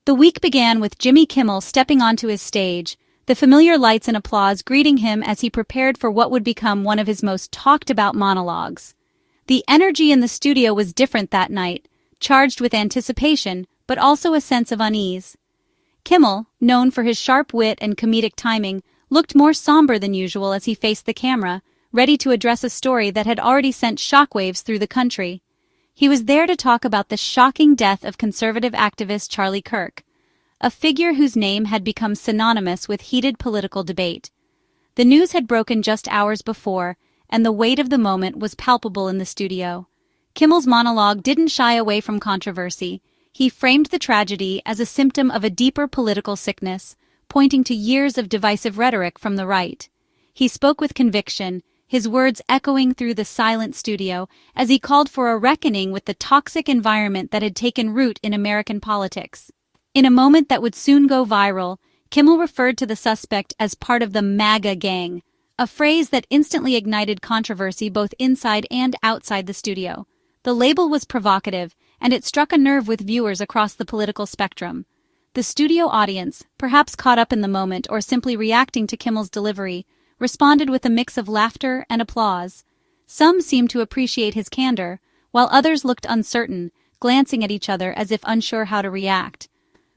The week began with Jimmy Kimmel stepping onto his stage, the familiar lights and applause greeting him as he prepared for what would become one of his most talked-about monologues. The energy in the studio was different that night, charged with anticipation, but also a sense of unease. Kimmel, known for his sharp wit and comedic timing, looked more somber than usual as he faced the camera, ready to address a story that had already sent shockwaves through the country. He was there to talk about the shocking death of conservative activist Charlie Kirk, a figure whose name had become synonymous with heated political debate. The news had broken just hours before, and the weight of the moment was palpable in the studio. Kimmel's monologue didn't shy away from controversy. He framed the tragedy as a symptom of a deeper political sickness, pointing to years of divisive rhetoric from the right. He spoke with conviction, his words echoing through the silent studio as he called for a reckoning with the toxic environment that had taken root in American politics. In a moment that would soon go viral, Kimmel referred to the suspect as part of the MAGA gang, a phrase that instantly ignited controversy both inside and outside the studio. The label was provocative, and it struck a nerve with viewers across the political spectrum. The studio audience, perhaps caught up in the moment or simply reacting to Kimmel's delivery, responded with a mix of laughter and applause. Some seemed to appreciate his candor, while others looked uncertain, glancing at each other as if unsure how to react.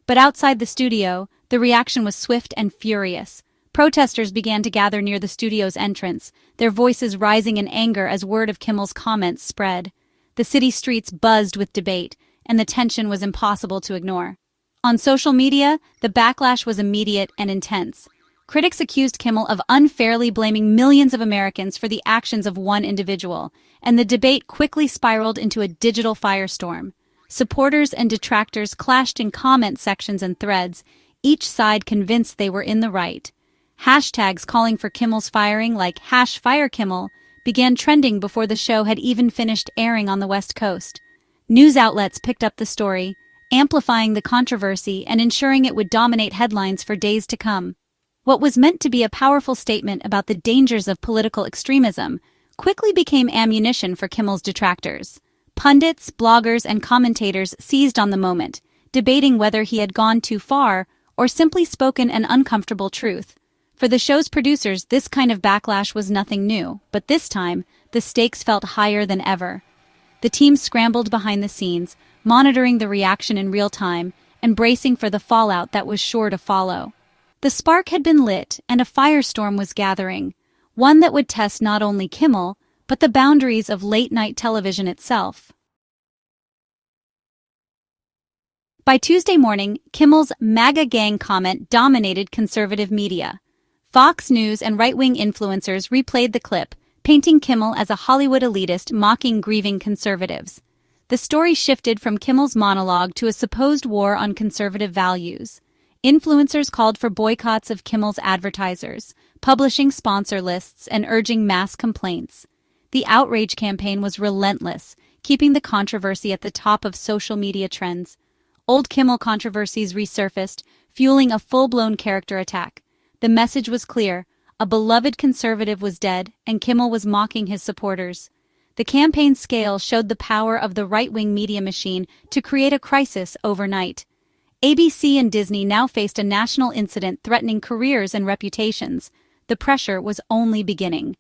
But outside the studio, the reaction was swift and furious. Protesters began to gather near the studio's entrance, their voices rising in anger as word of Kimmel's comments spread. The city streets buzzed with debate, and the tension was impossible to ignore. On social media, the backlash was immediate and intense. Critics accused Kimmel of unfairly blaming millions of Americans for the actions of one individual, and the debate quickly spiraled into a digital firestorm. Supporters and detractors clashed in comment sections and threads, each side convinced they were in the right. Hashtags calling for Kimmel's firing, like #FireKimmel, began trending before the show had even finished airing on the West Coast. News outlets picked up the story, amplifying the controversy and ensuring it would dominate headlines for days to come. What was meant to be a powerful statement about the dangers of political extremism quickly became ammunition for Kimmel's detractors. Pundits, bloggers, and commentators seized on the moment, debating whether he had gone too far or simply spoken an uncomfortable truth. For the show's producers, this kind of backlash was nothing new, but this time, the stakes felt higher than ever. The team scrambled behind the scenes, monitoring the reaction in real time and bracing for the fallout that was sure to follow. The spark had been lit, and a firestorm was gathering, one that would test not only Kimmel, but the boundaries of late-night television itself. By Tuesday morning, Kimmel's MAGA gang comment dominated conservative media. Fox News and right-wing influencers replayed the clip, painting Kimmel as a Hollywood elitist mocking grieving conservatives. The story shifted from Kimmel's monologue to a supposed war on conservative values. Influencers called for boycotts of Kimmel's advertisers, publishing sponsor lists and urging mass complaints. The outrage campaign was relentless, keeping the controversy at the top of social media trends. Old Kimmel controversies resurfaced, fueling a full-blown character attack. The message was clear: a beloved conservative was dead, and Kimmel was mocking his supporters. The campaign's scale showed the power of the right-wing media machine to create a crisis overnight. ABC and Disney now faced a national incident threatening careers and reputations. The pressure was only beginning.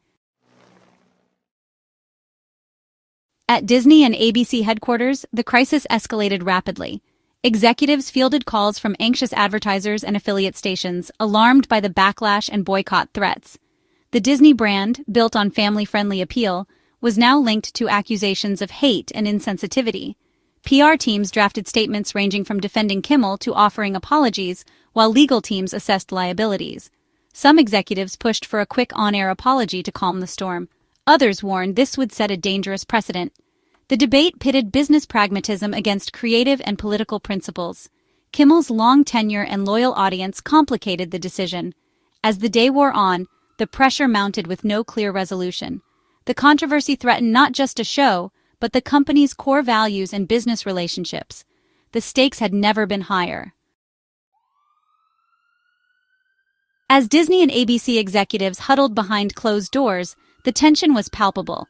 At Disney and ABC headquarters, the crisis escalated rapidly. Executives fielded calls from anxious advertisers and affiliate stations, alarmed by the backlash and boycott threats. The Disney brand, built on family-friendly appeal, was now linked to accusations of hate and insensitivity. PR teams drafted statements ranging from defending Kimmel to offering apologies, while legal teams assessed liabilities. Some executives pushed for a quick on-air apology to calm the storm. Others warned this would set a dangerous precedent. The debate pitted business pragmatism against creative and political principles. Kimmel's long tenure and loyal audience complicated the decision. As the day wore on, the pressure mounted with no clear resolution. The controversy threatened not just a show, but the company's core values and business relationships. The stakes had never been higher. As Disney and ABC executives huddled behind closed doors, the tension was palpable.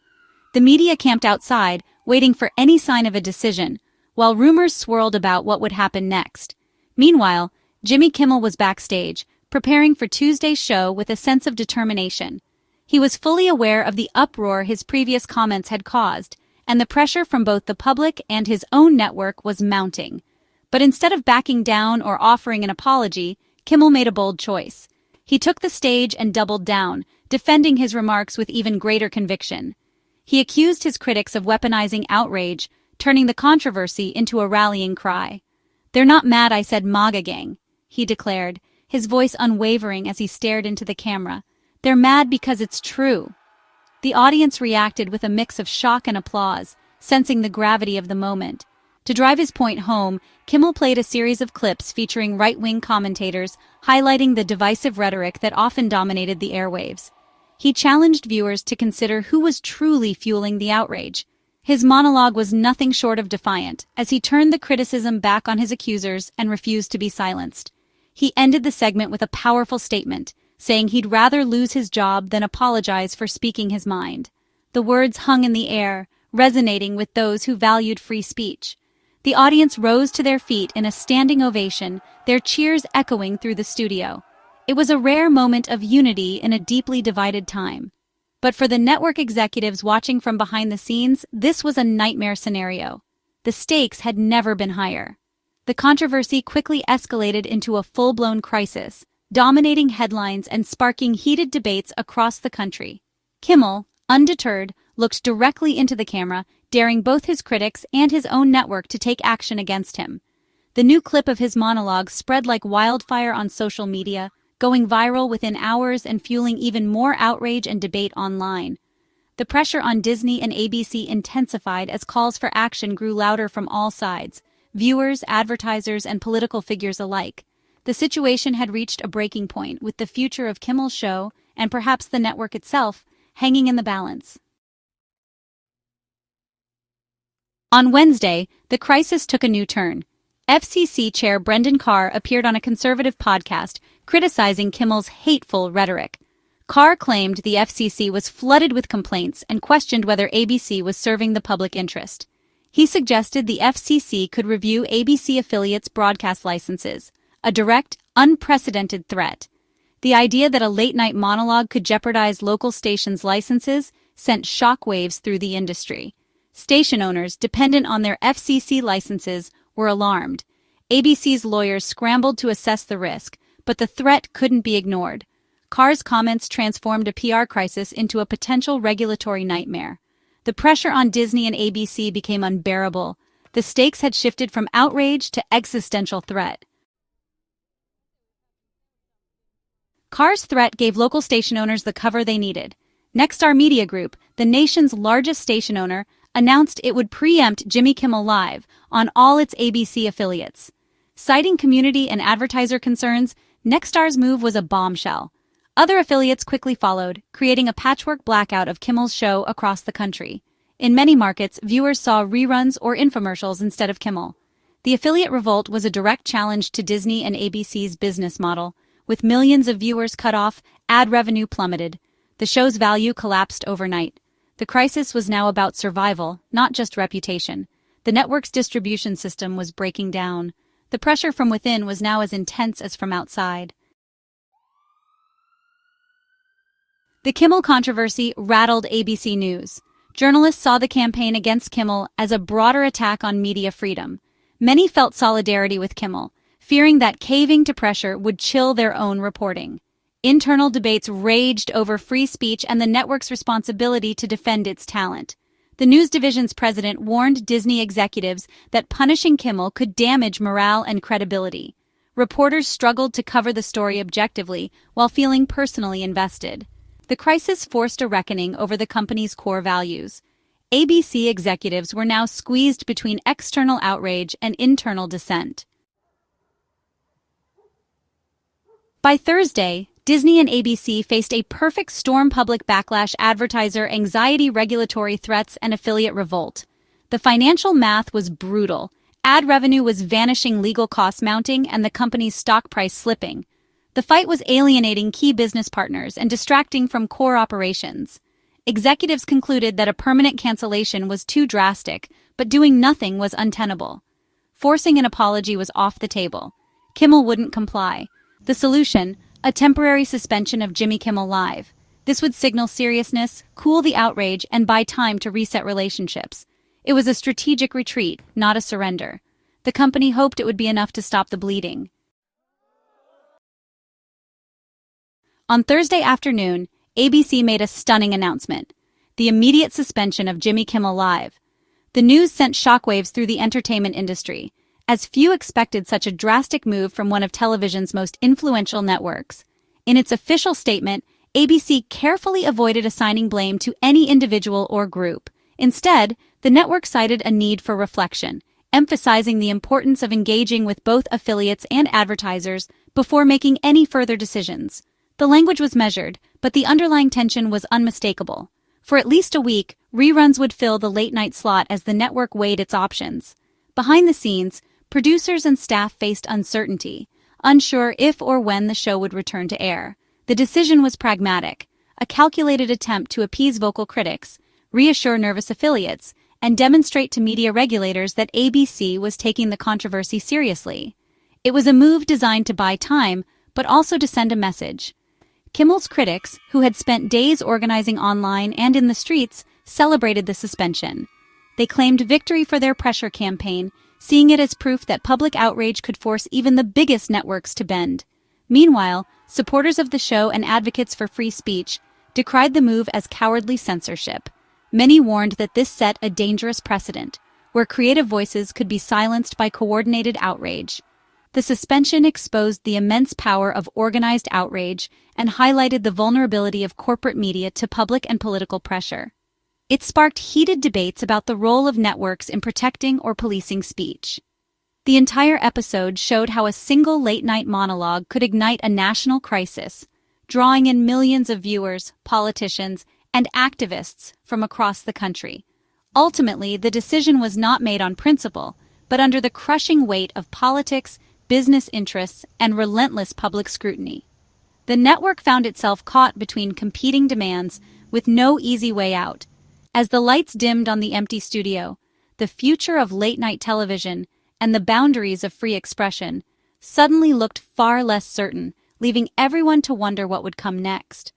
The media camped outside, waiting for any sign of a decision, while rumors swirled about what would happen next. Meanwhile, Jimmy Kimmel was backstage, preparing for Tuesday's show with a sense of determination. He was fully aware of the uproar his previous comments had caused, and the pressure from both the public and his own network was mounting. But instead of backing down or offering an apology, Kimmel made a bold choice. He took the stage and doubled down, defending his remarks with even greater conviction. He accused his critics of weaponizing outrage, turning the controversy into a rallying cry. "They're not mad I said MAGA gang," he declared, his voice unwavering as he stared into the camera. "They're mad because it's true." The audience reacted with a mix of shock and applause, sensing the gravity of the moment. To drive his point home, Kimmel played a series of clips featuring right-wing commentators, highlighting the divisive rhetoric that often dominated the airwaves. He challenged viewers to consider who was truly fueling the outrage. His monologue was nothing short of defiant, as he turned the criticism back on his accusers and refused to be silenced. He ended the segment with a powerful statement, saying he'd rather lose his job than apologize for speaking his mind. The words hung in the air, resonating with those who valued free speech. The audience rose to their feet in a standing ovation, their cheers echoing through the studio. It was a rare moment of unity in a deeply divided time. But for the network executives watching from behind the scenes, this was a nightmare scenario. The stakes had never been higher. The controversy quickly escalated into a full-blown crisis, dominating headlines and sparking heated debates across the country. Kimmel, undeterred, looked directly into the camera, daring both his critics and his own network to take action against him. The new clip of his monologue spread like wildfire on social media, going viral within hours and fueling even more outrage and debate online. The pressure on Disney and ABC intensified as calls for action grew louder from all sides, viewers, advertisers, and political figures alike. The situation had reached a breaking point, with the future of Kimmel's show, and perhaps the network itself, hanging in the balance. On Wednesday, the crisis took a new turn. FCC Chair Brendan Carr appeared on a conservative podcast, criticizing Kimmel's hateful rhetoric. Carr claimed the FCC was flooded with complaints and questioned whether ABC was serving the public interest. He suggested the FCC could review ABC affiliates' broadcast licenses, a direct, unprecedented threat. The idea that a late-night monologue could jeopardize local stations' licenses sent shockwaves through the industry. Station owners dependent on their FCC licenses were alarmed. ABC's lawyers scrambled to assess the risk, but the threat couldn't be ignored. Carr's comments transformed a PR crisis into a potential regulatory nightmare. The pressure on Disney and ABC became unbearable. The stakes had shifted from outrage to existential threat. Carr's threat gave local station owners the cover they needed. Nexstar Media Group, the nation's largest station owner, announced it would preempt Jimmy Kimmel Live on all its ABC affiliates. Citing community and advertiser concerns, Nexstar's move was a bombshell. Other affiliates quickly followed, creating a patchwork blackout of Kimmel's show across the country. In many markets, viewers saw reruns or infomercials instead of Kimmel. The affiliate revolt was a direct challenge to Disney and ABC's business model. With millions of viewers cut off, ad revenue plummeted. The show's value collapsed overnight. The crisis was now about survival, not just reputation. The network's distribution system was breaking down. The pressure from within was now as intense as from outside. The Kimmel controversy rattled ABC News. Journalists saw the campaign against Kimmel as a broader attack on media freedom. Many felt solidarity with Kimmel, fearing that caving to pressure would chill their own reporting. Internal debates raged over free speech and the network's responsibility to defend its talent. The news division's president warned Disney executives that punishing Kimmel could damage morale and credibility. Reporters struggled to cover the story objectively while feeling personally invested. The crisis forced a reckoning over the company's core values. ABC executives were now squeezed between external outrage and internal dissent. By Thursday, Disney and ABC faced a perfect storm: public backlash, advertiser anxiety, regulatory threats, and affiliate revolt. The financial math was brutal. Ad revenue was vanishing, legal costs mounting, and the company's stock price slipping. The fight was alienating key business partners and distracting from core operations. Executives concluded that a permanent cancellation was too drastic, but doing nothing was untenable. Forcing an apology was off the table. Kimmel wouldn't comply. The solution, a temporary suspension of Jimmy Kimmel Live. This would signal seriousness, cool the outrage, and buy time to reset relationships. It was a strategic retreat, not a surrender. The company hoped it would be enough to stop the bleeding. On Thursday afternoon, ABC made a stunning announcement: the immediate suspension of Jimmy Kimmel Live. The news sent shockwaves through the entertainment industry, as few expected such a drastic move from one of television's most influential networks. In its official statement, ABC carefully avoided assigning blame to any individual or group. Instead, the network cited a need for reflection, emphasizing the importance of engaging with both affiliates and advertisers before making any further decisions. The language was measured, but the underlying tension was unmistakable. For at least a week, reruns would fill the late-night slot as the network weighed its options. Behind the scenes, producers and staff faced uncertainty, unsure if or when the show would return to air. The decision was pragmatic, a calculated attempt to appease vocal critics, reassure nervous affiliates, and demonstrate to media regulators that ABC was taking the controversy seriously. It was a move designed to buy time, but also to send a message. Kimmel's critics, who had spent days organizing online and in the streets, celebrated the suspension. They claimed victory for their pressure campaign, seeing it as proof that public outrage could force even the biggest networks to bend. Meanwhile, supporters of the show and advocates for free speech decried the move as cowardly censorship. Many warned that this set a dangerous precedent, where creative voices could be silenced by coordinated outrage. The suspension exposed the immense power of organized outrage and highlighted the vulnerability of corporate media to public and political pressure. It sparked heated debates about the role of networks in protecting or policing speech. The entire episode showed how a single late-night monologue could ignite a national crisis, drawing in millions of viewers, politicians, and activists from across the country. Ultimately, the decision was not made on principle, but under the crushing weight of politics, business interests, and relentless public scrutiny. The network found itself caught between competing demands with no easy way out. As the lights dimmed on the empty studio, the future of late-night television and the boundaries of free expression suddenly looked far less certain, leaving everyone to wonder what would come next.